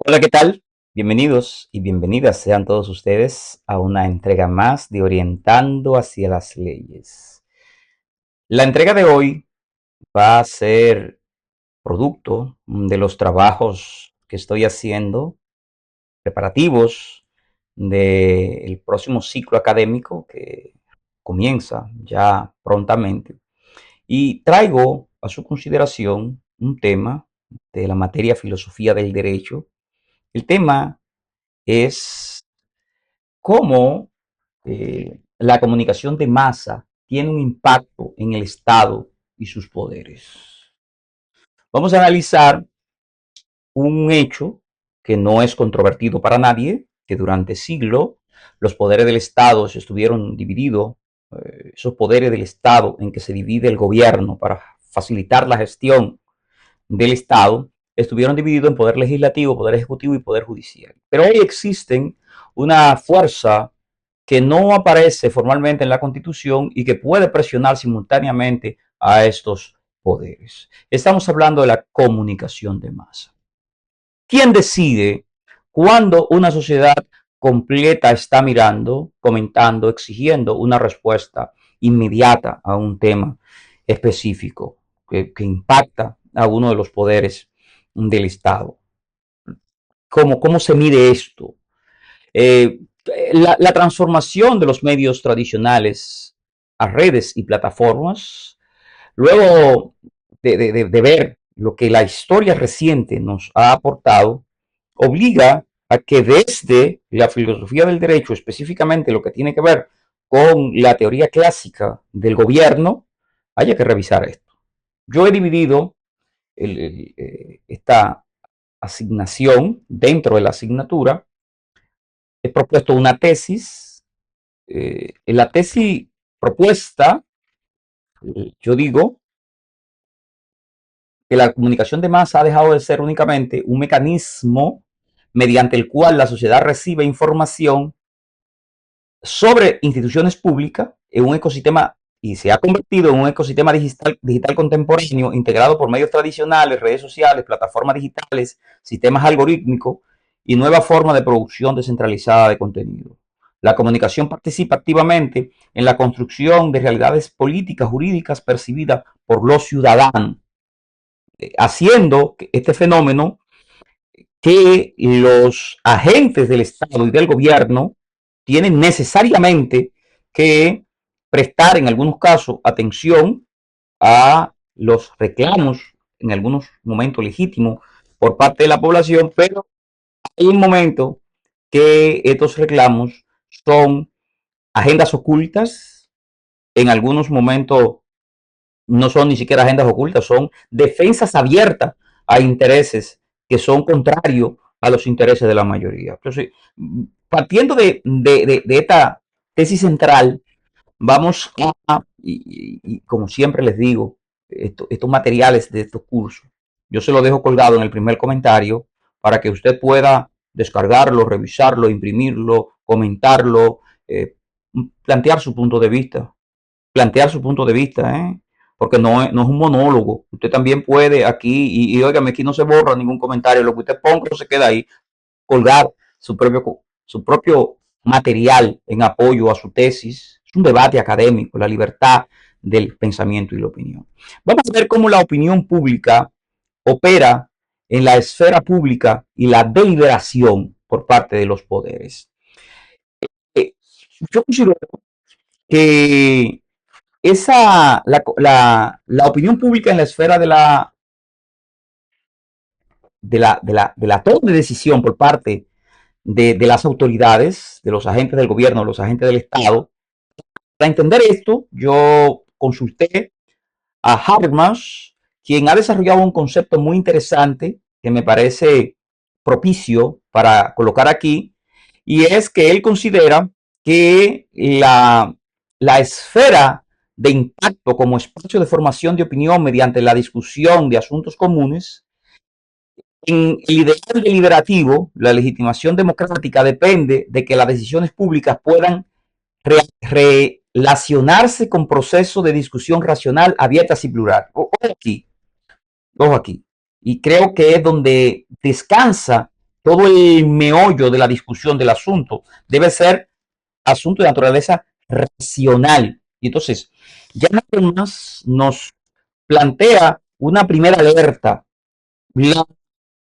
Hola, ¿qué tal? Bienvenidos y bienvenidas sean todos ustedes a una entrega más de Orientando hacia las leyes. La entrega de hoy va a ser producto de los trabajos que estoy haciendo, preparativos del próximo ciclo académico que comienza ya prontamente. Y traigo a su consideración un tema de la materia filosofía del derecho. El tema es cómo la comunicación de masa tiene un impacto en el Estado y sus poderes. Vamos a analizar un hecho que no es controvertido para nadie, que durante siglos los poderes del Estado se estuvieron divididos, esos poderes del Estado en que se divide el gobierno para facilitar la gestión del Estado, estuvieron divididos en poder legislativo, poder ejecutivo y poder judicial. Pero hoy existen una fuerza que no aparece formalmente en la Constitución y que puede presionar simultáneamente a estos poderes. Estamos hablando de la comunicación de masa. ¿Quién decide cuándo una sociedad completa está mirando, comentando, exigiendo una respuesta inmediata a un tema específico que impacta a uno de los poderes del Estado? ¿Cómo se mide esto? Eh, la transformación de los medios tradicionales a redes y plataformas, luego de ver lo que la historia reciente nos ha aportado, obliga a que desde la filosofía del derecho, específicamente lo que tiene que ver con la teoría clásica del gobierno, haya que revisar esto. Yo he dividido esta asignación dentro de la asignatura. He propuesto una tesis. En la tesis propuesta, yo digo que la comunicación de masa ha dejado de ser únicamente un mecanismo mediante el cual la sociedad recibe información sobre instituciones públicas en un ecosistema y se ha convertido en un ecosistema digital contemporáneo integrado por medios tradicionales, redes sociales, plataformas digitales, sistemas algorítmicos y nuevas formas de producción descentralizada de contenido. La comunicación participa activamente en la construcción de realidades políticas, jurídicas percibidas por los ciudadanos, haciendo este fenómeno que los agentes del Estado y del gobierno tienen necesariamente que prestar en algunos casos atención a los reclamos, en algunos momentos legítimos, por parte de la población, pero hay un momento que estos reclamos son agendas ocultas, en algunos momentos no son ni siquiera agendas ocultas, son defensas abiertas a intereses que son contrarios a los intereses de la mayoría. Entonces, partiendo de esta tesis central, vamos a, como siempre les digo, estos materiales de estos cursos, yo se los dejo colgado en el primer comentario para que usted pueda descargarlo, revisarlo, imprimirlo, comentarlo, plantear su punto de vista, plantear su punto de vista, ¿eh? Porque no es un monólogo. Usted también puede aquí, óigame, aquí no se borra ningún comentario, lo que usted ponga se queda ahí, colgar su propio material en apoyo a su tesis. Es un debate académico, la libertad del pensamiento y la opinión. Vamos a ver cómo la opinión pública opera en la esfera pública y la deliberación por parte de los poderes. Eh, yo considero que la opinión pública en la esfera de la toma de decisión por parte de las autoridades, de los agentes del gobierno, los agentes del Estado. Para entender esto, yo consulté a Habermas, quien ha desarrollado un concepto muy interesante que me parece propicio para colocar aquí, y es que él considera que la esfera de impacto como espacio de formación de opinión mediante la discusión de asuntos comunes, en el ideal deliberativo, la legitimación democrática depende de que las decisiones públicas puedan relacionarse con procesos de discusión racional, abiertas y plural. Ojo aquí, ojo aquí. Y creo que es donde descansa todo el meollo de la discusión del asunto. Debe ser asunto de naturaleza racional. Y entonces, ya nada más nos plantea una primera alerta. La,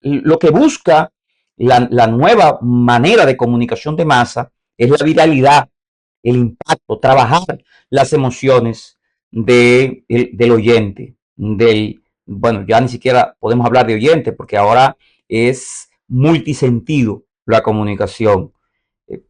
lo que busca la nueva manera de comunicación de masa es la viralidad, el impacto, trabajar las emociones del oyente, bueno, ya ni siquiera podemos hablar de oyente porque ahora es multisentido la comunicación.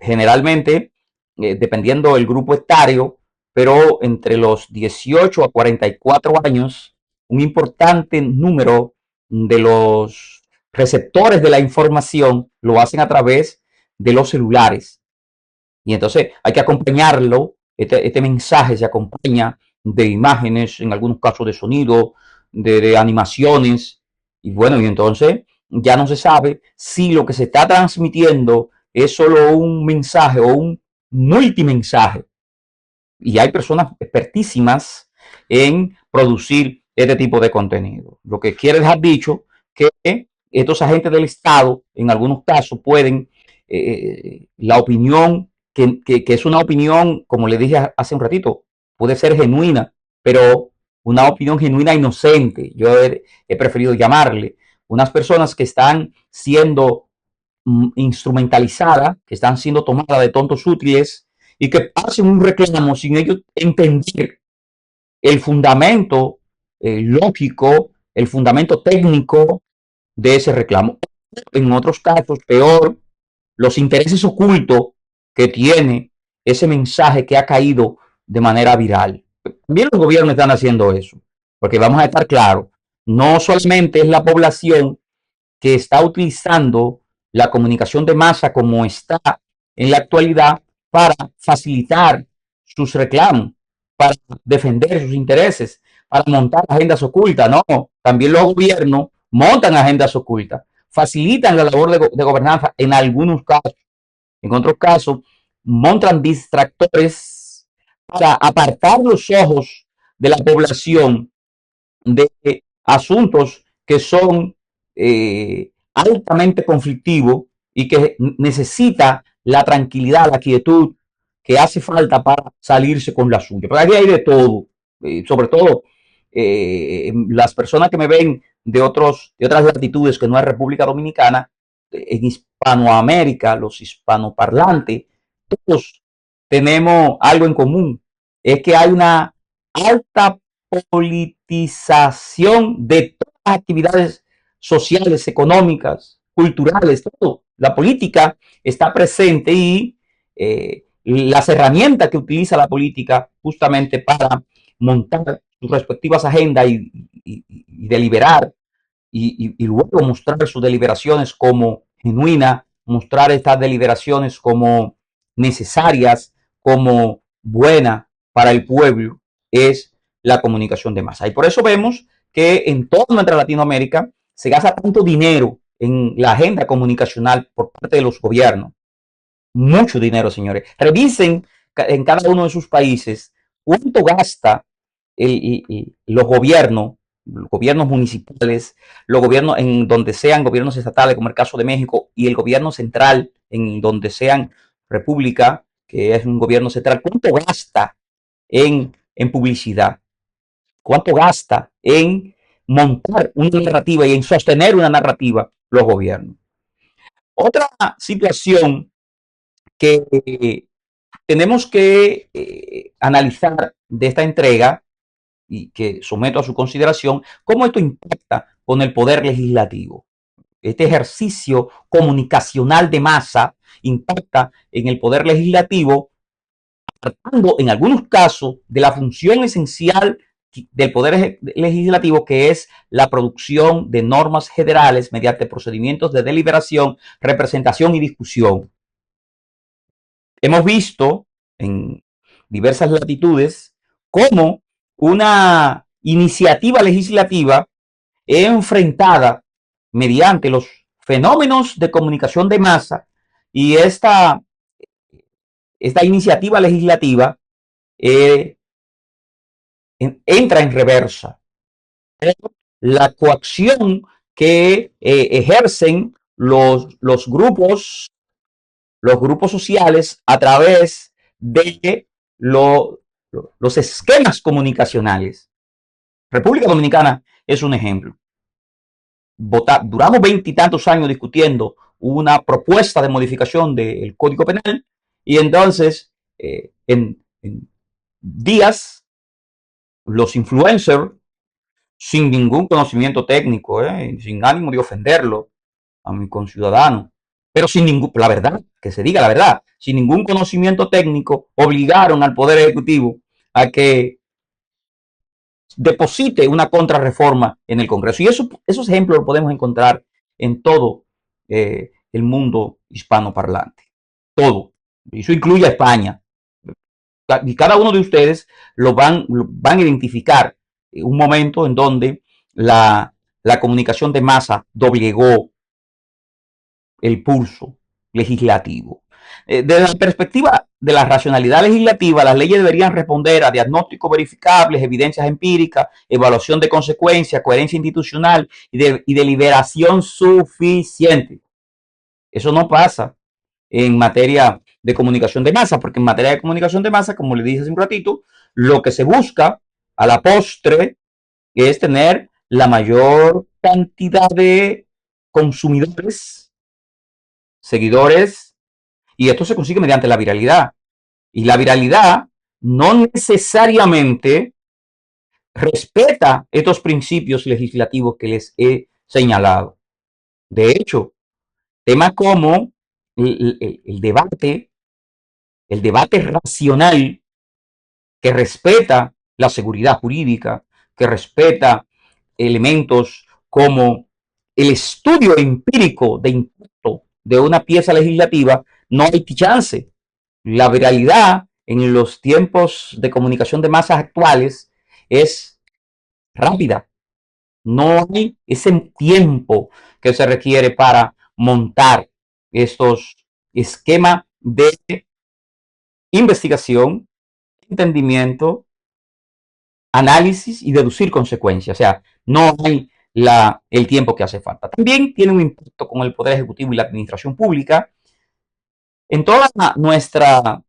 Generalmente, dependiendo del grupo etario, pero entre los 18 a 44 años, un importante número de los receptores de la información lo hacen a través de los celulares. Y entonces hay que acompañarlo, este mensaje se acompaña de imágenes, en algunos casos de sonido, de animaciones, y bueno, y entonces ya no se sabe si lo que se está transmitiendo es solo un mensaje o un multimensaje. Y hay personas expertísimas en producir este tipo de contenido. Lo que quiere dejar dicho que estos agentes del Estado, en algunos casos, pueden, la opinión, que es una opinión, como le dije hace un ratito, puede ser genuina, pero una opinión genuina inocente, yo he preferido llamarle, unas personas que están siendo instrumentalizadas, que están siendo tomadas de tontos útiles y que hacen un reclamo sin ellos entender el fundamento lógico, el fundamento técnico de ese reclamo. En otros casos, peor, los intereses ocultos que tiene ese mensaje que ha caído de manera viral. También los gobiernos están haciendo eso, porque vamos a estar claros, no solamente es la población que está utilizando la comunicación de masa como está en la actualidad para facilitar sus reclamos, para defender sus intereses, para montar agendas ocultas. No, también los gobiernos montan agendas ocultas, facilitan la labor de gobernanza en algunos casos. En otros casos, montan distractores para apartar los ojos de la población de asuntos que son altamente conflictivos y que necesita la tranquilidad, la quietud que hace falta para salirse con la suya. Pero aquí hay de todo, sobre todo las personas que me ven de otras latitudes que no es República Dominicana, en Hispanoamérica, los hispanoparlantes, todos tenemos algo en común, es que hay una alta politización de todas las actividades sociales, económicas, culturales, todo. La política está presente y las herramientas que utiliza la política justamente para montar sus respectivas agendas y deliberar y luego mostrar sus deliberaciones como genuinas, mostrar estas deliberaciones como necesarias, como buenas para el pueblo, es la comunicación de masa. Y por eso vemos que en toda nuestra Latinoamérica se gasta tanto dinero en la agenda comunicacional por parte de los gobiernos. Mucho dinero, señores. Revisen en cada uno de sus países cuánto gasta los gobiernos municipales, los gobiernos en donde sean gobiernos estatales, como el caso de México, y el gobierno central, en donde sean república, que es un gobierno central, cuánto gasta en publicidad, cuánto gasta en montar una narrativa y en sostener una narrativa los gobiernos. Otra situación que tenemos que analizar de esta entrega y que someto a su consideración, cómo esto impacta con el poder legislativo. Este ejercicio comunicacional de masa impacta en el poder legislativo, tratando en algunos casos de la función esencial del poder legislativo, que es la producción de normas generales mediante procedimientos de deliberación, representación y discusión. Hemos visto en diversas latitudes cómo una iniciativa legislativa es enfrentada mediante los fenómenos de comunicación de masa y esta iniciativa legislativa eh, entra en reversa. La coacción que ejercen los grupos, los grupos sociales a través de los esquemas comunicacionales. República Dominicana es un ejemplo. Duramos 20 y tantos años discutiendo una propuesta de modificación del Código Penal y entonces en días los influencers, sin ningún conocimiento técnico, sin ánimo de ofenderlo a mi conciudadano, pero sin ningún, la verdad, que se diga la verdad, sin ningún conocimiento técnico, obligaron al Poder Ejecutivo a que deposite una contrarreforma en el Congreso. Y esos ejemplos los podemos encontrar en todo el mundo hispanoparlante. Todo. Y eso incluye a España. Y cada uno de ustedes van a identificar un momento en donde la comunicación de masa doblegó el pulso legislativo. Desde la perspectiva de la racionalidad legislativa, las leyes deberían responder a diagnósticos verificables, evidencias empíricas, evaluación de consecuencias, coherencia institucional y deliberación suficiente. Eso no pasa en materia de comunicación de masa, porque en materia de comunicación de masa, como le dije hace un ratito, lo que se busca a la postre es tener la mayor cantidad de consumidores, seguidores, y esto se consigue mediante la viralidad. Y la viralidad no necesariamente respeta estos principios legislativos que les he señalado. De hecho, temas como el debate, el debate racional que respeta la seguridad jurídica, que respeta elementos como el estudio empírico de impacto de una pieza legislativa, no hay chance. La viralidad en los tiempos de comunicación de masas actuales es rápida. No hay ese tiempo que se requiere para montar estos esquemas de investigación, entendimiento, análisis y deducir consecuencias. O sea, no hay el tiempo que hace falta. También tiene un impacto con el Poder Ejecutivo y la Administración Pública. En toda nuestra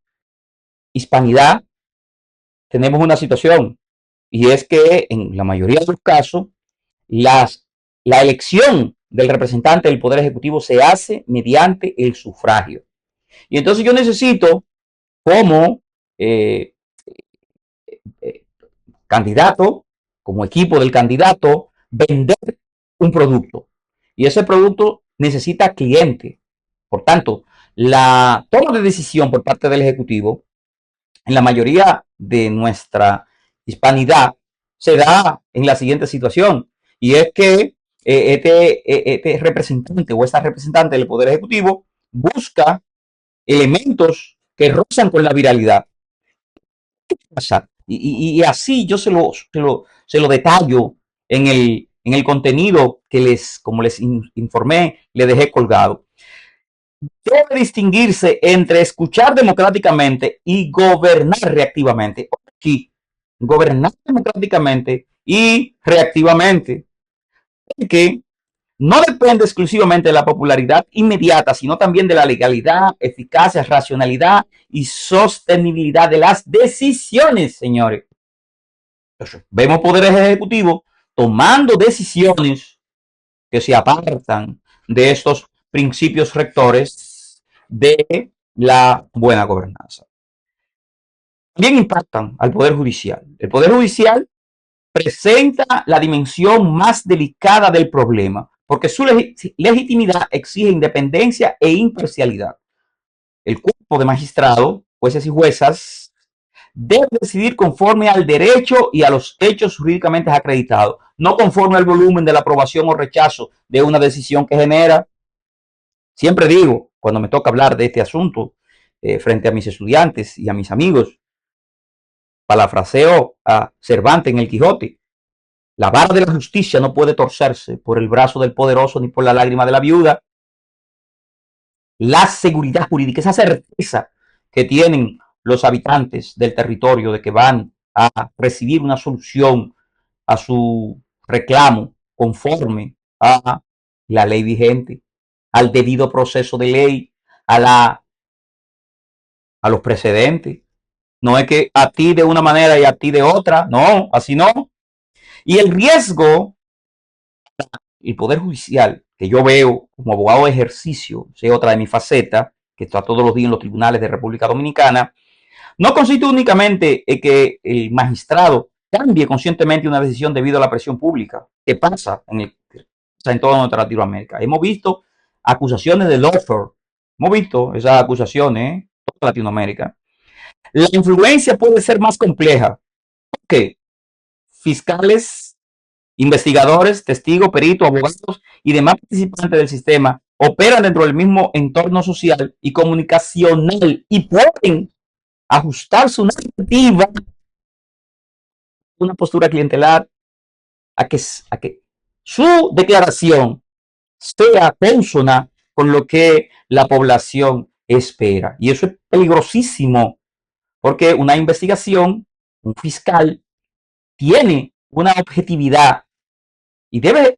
hispanidad tenemos una situación y es que en la mayoría de los casos la elección del representante del Poder Ejecutivo se hace mediante el sufragio. Y entonces yo necesito, como eh, eh, candidato, como equipo del candidato, vender un producto. Y ese producto necesita cliente. Por tanto, la toma de decisión por parte del Ejecutivo, en la mayoría de nuestra hispanidad, se da en la siguiente situación. Y es que este representante o esta representante del Poder Ejecutivo busca elementos que rozan con la viralidad. ¿Qué pasa? Y así yo se lo detallo en el contenido que como les informé, le dejé colgado. Debe distinguirse entre escuchar democráticamente y gobernar reactivamente. Aquí, gobernar democráticamente y reactivamente. Que no depende exclusivamente de la popularidad inmediata, sino también de la legalidad, eficacia, racionalidad y sostenibilidad de las decisiones, señores. Vemos poderes ejecutivos tomando decisiones que se apartan de estos principios rectores de la buena gobernanza. También impactan al Poder Judicial. El Poder Judicial presenta la dimensión más delicada del problema, porque su legitimidad exige independencia e imparcialidad. El cuerpo de magistrados, jueces y juezas, debe decidir conforme al derecho y a los hechos jurídicamente acreditados, no conforme al volumen de la aprobación o rechazo de una decisión que genera. Siempre digo, cuando me toca hablar de este asunto, frente a mis estudiantes y a mis amigos, parafraseo a Cervantes en el Quijote: la vara de la justicia no puede torcerse por el brazo del poderoso ni por la lágrima de la viuda. La seguridad jurídica, esa certeza que tienen los habitantes del territorio de que van a recibir una solución a su reclamo conforme a la ley vigente, al debido proceso de ley, a los precedentes. No es que a ti de una manera y a ti de otra, no, así no. Y el riesgo, el Poder Judicial, que yo veo como abogado de ejercicio, es otra de mis facetas, que está todos los días en los tribunales de República Dominicana, no consiste únicamente en que el magistrado cambie conscientemente una decisión debido a la presión pública que pasa en toda nuestra Latinoamérica. Hemos visto acusaciones de lawfare, hemos visto esas acusaciones en toda Latinoamérica. La influencia puede ser más compleja que fiscales, investigadores, testigos, peritos, abogados y demás participantes del sistema operan dentro del mismo entorno social y comunicacional y pueden ajustar su narrativa, una postura clientelar, a que su declaración sea consona con lo que la población espera. Y eso es peligrosísimo, porque una investigación, un fiscal, tiene una objetividad y debe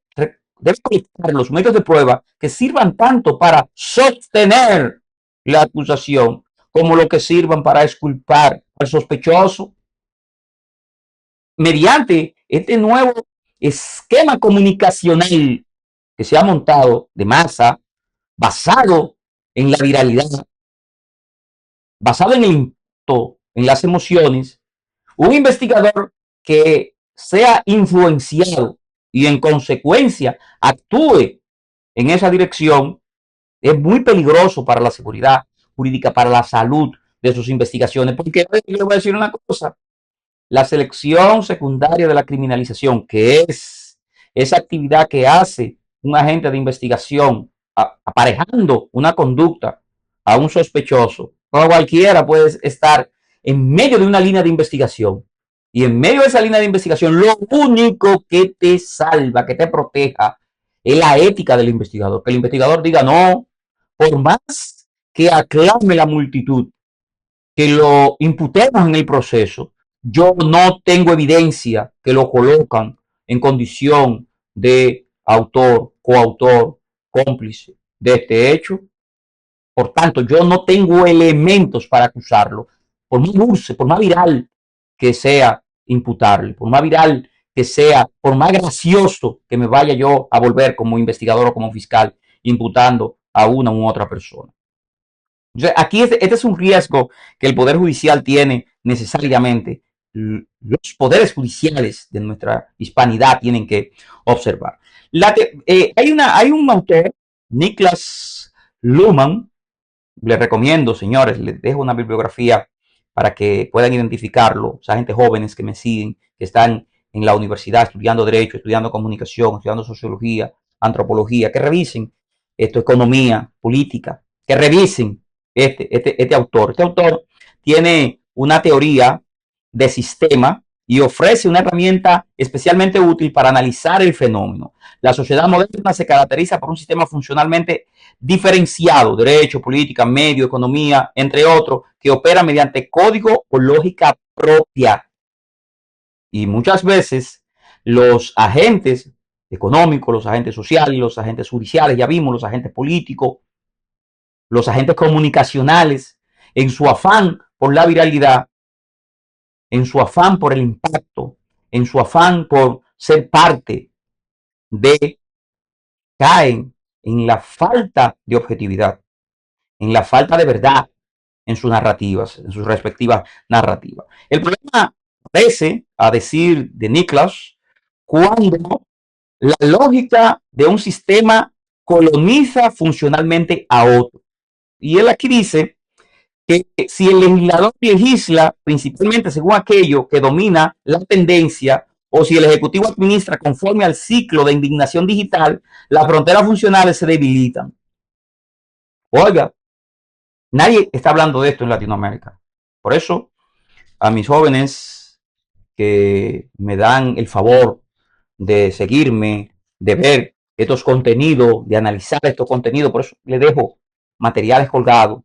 colocar los medios de prueba que sirvan tanto para sostener la acusación como lo que sirvan para exculpar al sospechoso mediante este nuevo esquema comunicacional que se ha montado de masa, basado en la viralidad, basado en el impacto, en las emociones. Un investigador que sea influenciado y en consecuencia actúe en esa dirección es muy peligroso para la seguridad jurídica, para la salud de sus investigaciones. Porque yo le voy a decir una cosa: la selección secundaria de la criminalización, que es esa actividad que hace un agente de investigación aparejando una conducta a un sospechoso, o cualquiera puede estar en medio de una línea de investigación. Y en medio de esa línea de investigación, lo único que te salva, que te proteja, es la ética del investigador. Que el investigador diga: no, por más que aclame la multitud, que lo imputemos en el proceso, yo no tengo evidencia que lo colocan en condición de autor, coautor, cómplice de este hecho. Por tanto, yo no tengo elementos para acusarlo, por más dulce, por más viral que sea imputarle, por más viral que sea, por más gracioso que me vaya yo a volver como investigador o como fiscal imputando a una u otra persona. Aquí este es un riesgo que el Poder Judicial tiene necesariamente. Los poderes judiciales de nuestra hispanidad tienen que observar. Hay un autor, Niklas Luhmann, les recomiendo, señores, les dejo una bibliografía para que puedan identificarlo. Esa gente jóvenes que me siguen, que están en la universidad estudiando Derecho, estudiando Comunicación, estudiando Sociología, Antropología, que revisen esto, economía, política, que revisen este autor. Este autor tiene una teoría de sistema y ofrece una herramienta especialmente útil para analizar el fenómeno. La sociedad moderna se caracteriza por un sistema funcionalmente diferenciado: derecho, política, medio, economía, entre otros, que opera mediante código o lógica propia. Y muchas veces los agentes económicos, los agentes sociales, los agentes judiciales, ya vimos, los agentes políticos, los agentes comunicacionales, en su afán por la viralidad, en su afán por el impacto, en su afán por ser parte de, caen en la falta de objetividad, en la falta de verdad en sus narrativas, en sus respectivas narrativas. El problema parece, a decir de Niklas, cuando la lógica de un sistema coloniza funcionalmente a otro. Y él aquí dice que si el legislador legisla principalmente según aquello que domina la tendencia, o si el Ejecutivo administra conforme al ciclo de indignación digital, las fronteras funcionales se debilitan. Oiga, nadie está hablando de esto en Latinoamérica. Por eso, a mis jóvenes que me dan el favor de seguirme, de ver estos contenidos, de analizar estos contenidos, por eso les dejo materiales colgados.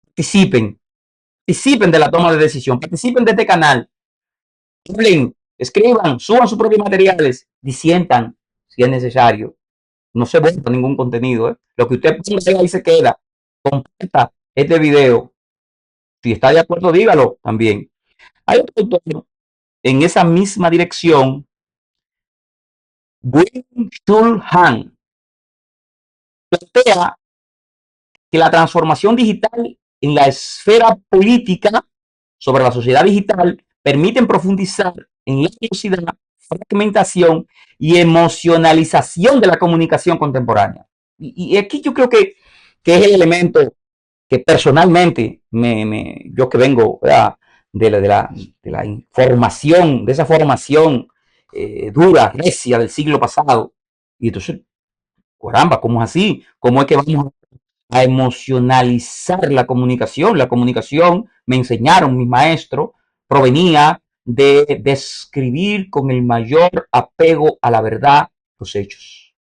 Participen, participen de la toma de decisión, participen de este canal, hablen, escriban, suban sus propios materiales, disientan si es necesario. no se borra ningún contenido. Lo que usted ponga ahí se queda. Comparta este video. Si está de acuerdo, dígalo también. Hay otro autor en esa misma dirección, Byung-Chul Han, plantea que la transformación digital en la esfera política sobre la sociedad digital permiten profundizar en la velocidad, fragmentación y emocionalización de la comunicación contemporánea. Y aquí yo creo que es el elemento que personalmente, yo que vengo, ¿verdad?, de la información, de esa formación dura, recia del siglo pasado, y entonces, caramba, ¿cómo es así? ¿Cómo es que vamos a emocionalizar la comunicación? La comunicación, me enseñaron mis maestros, provenía de describir con el mayor apego a la verdad los hechos.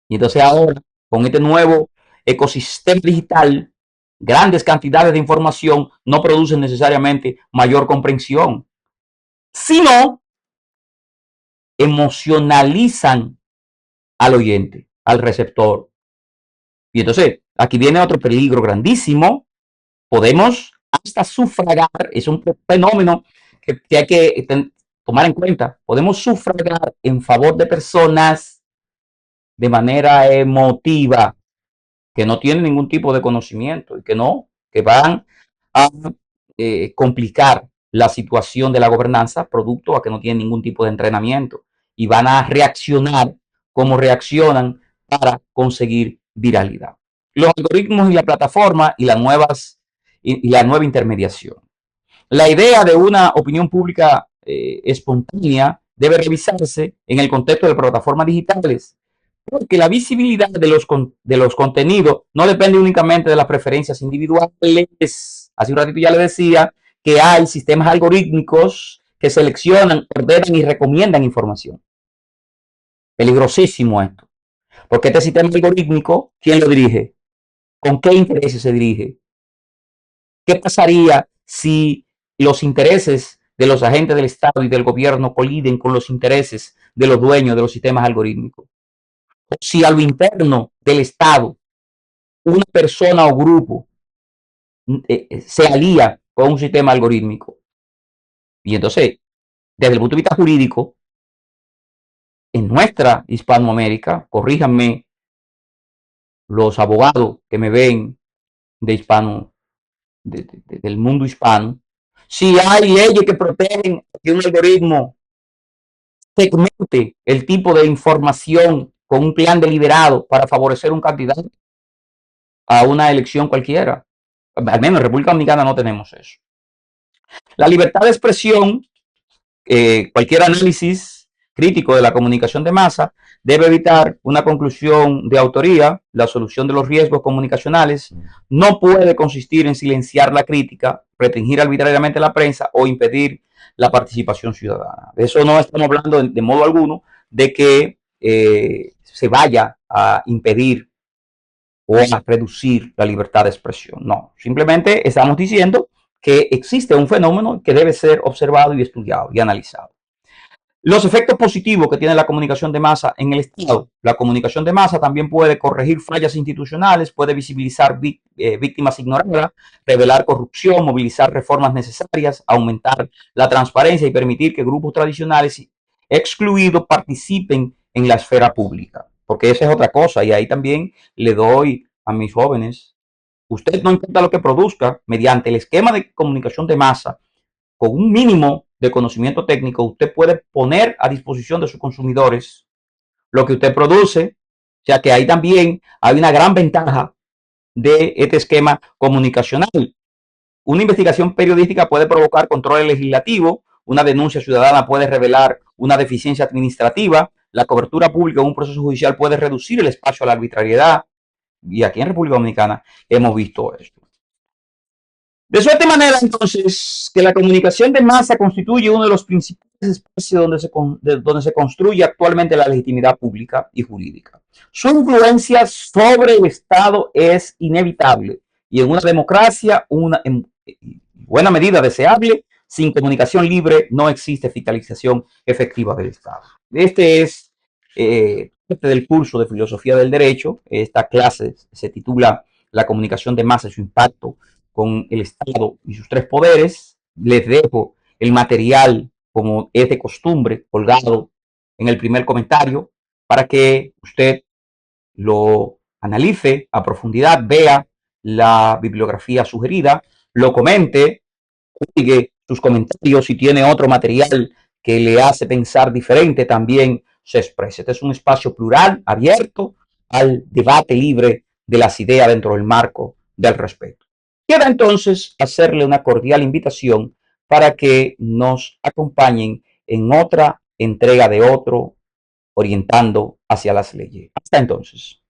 Y entonces ahora, con este nuevo ecosistema digital, grandes cantidades de información no producen necesariamente mayor comprensión, sino emocionalizan al oyente, al receptor. Y entonces, aquí viene otro peligro grandísimo. Podemos hasta sufragar, es un fenómeno que hay que tomar en cuenta. Podemos sufragar en favor de personas de manera emotiva, que no tienen ningún tipo de conocimiento y que van a complicar la situación de la gobernanza producto a que no tienen ningún tipo de entrenamiento y van a reaccionar como reaccionan para conseguir viralidad. Los algoritmos y la plataforma y y la nueva intermediación. La idea de una opinión pública espontánea debe revisarse en el contexto de plataformas digitales, porque la visibilidad de los contenidos no depende únicamente de las preferencias individuales. Hace un ratito ya le decía que hay sistemas algorítmicos que seleccionan, ordenan y recomiendan información. Peligrosísimo esto, porque este sistema algorítmico, ¿quién lo dirige? ¿Con qué intereses se dirige? ¿Qué pasaría si los intereses de los agentes del Estado y del gobierno coliden con los intereses de los dueños de los sistemas algorítmicos? O si a lo interno del Estado una persona o grupo se alía con un sistema algorítmico. Y entonces, desde el punto de vista jurídico, en nuestra Hispanoamérica, corríjanme los abogados que me ven de hispano, del mundo hispano, si hay leyes que protegen que un algoritmo segmente el tipo de información con un plan deliberado para favorecer un candidato a una elección cualquiera. Al menos en República Dominicana no tenemos eso. La libertad de expresión, cualquier análisis crítico de la comunicación de masa debe evitar una conclusión de autoría. La solución de los riesgos comunicacionales no puede consistir en silenciar la crítica, restringir arbitrariamente la prensa o impedir la participación ciudadana. De eso no estamos hablando de modo alguno de que se vaya a impedir o a reducir la libertad de expresión. No, simplemente estamos diciendo que existe un fenómeno que debe ser observado y estudiado y analizado. Los efectos positivos que tiene la comunicación de masa en el Estado. La comunicación de masa también puede corregir fallas institucionales, puede visibilizar víctimas ignoradas, revelar corrupción, movilizar reformas necesarias, aumentar la transparencia y permitir que grupos tradicionales excluidos participen en la esfera pública. Porque esa es otra cosa y ahí también le doy a mis jóvenes. Usted no importa lo que produzca, mediante el esquema de comunicación de masa, con un mínimo de conocimiento técnico, usted puede poner a disposición de sus consumidores lo que usted produce. O sea que ahí también hay una gran ventaja de este esquema comunicacional. Una investigación periodística puede provocar control legislativo, una denuncia ciudadana puede revelar una deficiencia administrativa, la cobertura pública en un proceso judicial puede reducir el espacio a la arbitrariedad. Y aquí en República Dominicana hemos visto esto. De suerte manera, entonces, que la comunicación de masa constituye uno de los principales espacios donde se construye actualmente la legitimidad pública y jurídica. Su influencia sobre el Estado es inevitable y en una democracia, en buena medida deseable, sin comunicación libre no existe fiscalización efectiva del Estado. Este es parte del curso de Filosofía del Derecho. Esta clase se titula La comunicación de masa y su impacto con el Estado y sus tres poderes. Les dejo el material, como es de costumbre, colgado en el primer comentario para que usted lo analice a profundidad, vea la bibliografía sugerida, lo comente, sigue sus comentarios. Si tiene otro material que le hace pensar diferente, también se exprese. Este es un espacio plural, abierto al debate libre de las ideas dentro del marco del respeto. Queda entonces hacerle una cordial invitación para que nos acompañen en otra entrega de otro Orientando hacia las leyes. Hasta entonces.